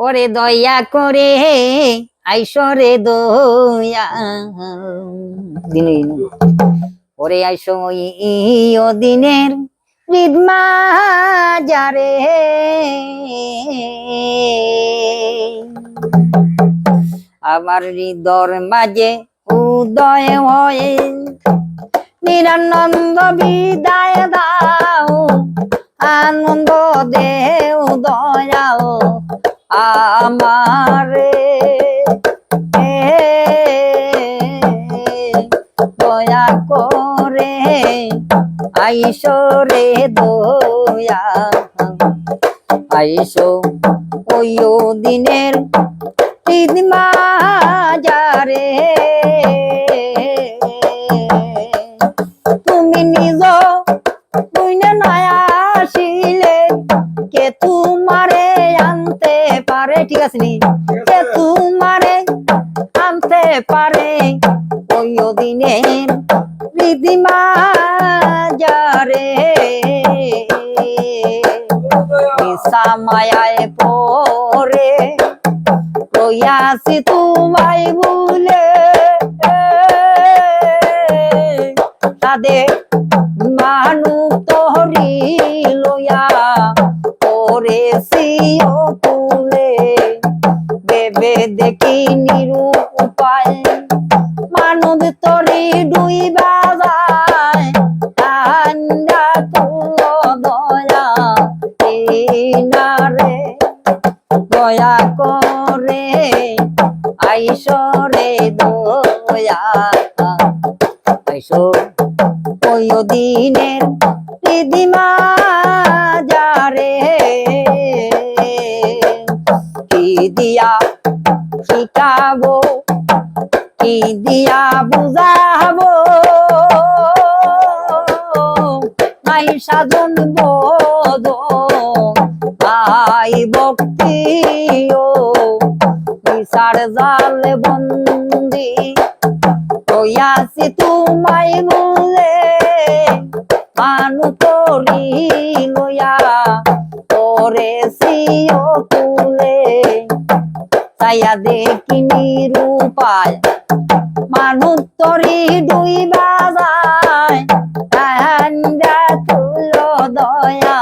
ওরে দয়া করে আইসরে দয়া দিন ওরে আইসো ও দিনের হৃদমা যারে আমার হৃদর মাঝে উদয় হয়ে নিরানন্দ বিদায় দাও আনন্দ দেও দয়াও আমারে দয়া করে আইসো রে দয়া আইসো ওই দিনের হৃদমা যারে তুমি নিজ তুইনে নয় আসিলে কে তোমারে আনতে পারে ঠিক আছে নি কে তোমারে আনতে পারে ওই দিনের হৃদমা যারে মায়ায় পরে রইয়াছি তোমায় ভুলে তাদের মানুষ তোরি লইয়া করেছি ও তুলে ভেবে দেখি নিরুপায় মানুষ তোরি ডুইবা যায় আন্ডা তুলো দয়া নারে দয়া করে আইসো রে দয়া আইসো ওই দিনের হৃদমা যারে কি দিয়া শিখাবো কি দিয়া বুঝাবো নাই সাধন বোধ আই ভক্তি ও বিচার জাল বন্দি হইয়াছি তোমায় বলে মানু তোরি লইয়া করেছি ও তুলে তাইয়া দেখি নিরুপায় মানুষ তোরি ডুইবা যায় আন্ডা তুলো দয়া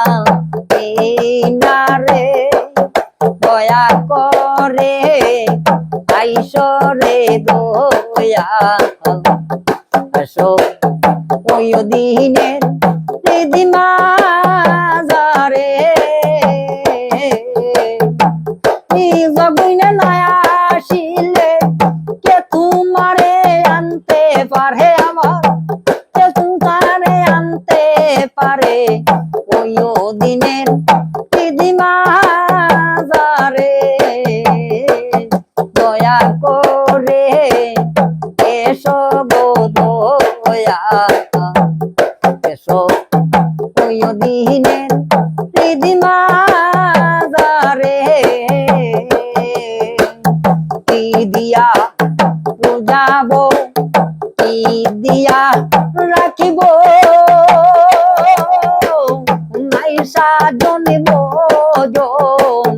নারে দয়া করে আইসো রে দয়া আসো ওই দিনের হৃদমা যারে জগুইনে নয় আসিলে কে তোমারে আনতে পারে আমার কে তোমারে আনতে পারে ওই দিনের হৃদমা যারে দয়া করে এসো গো দয়া এসো ওই দিনের হৃদমা যারে কি দিয়া বুঝাবো কি দিয়া রাখিব নাই সাজন বোজন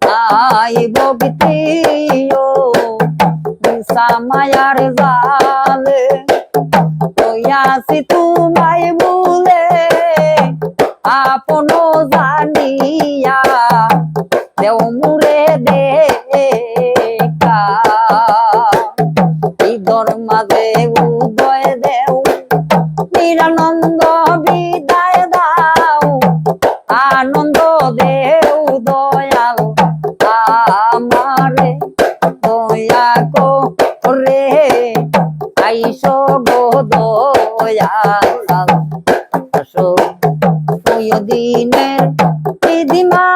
নাই ভক্তি ও মায়ার জালে হইয়াছি তোমায় ভুলে আপন জানিয়া দেও মুরে দেখা হৃদর মাঝে উদয় দেও নিরানন্দ বিদায় দাও আনন্দ দেও দয়াল আমারে দয়া করে আইসো গো দয়া আসো ওই দিনের হৃদমা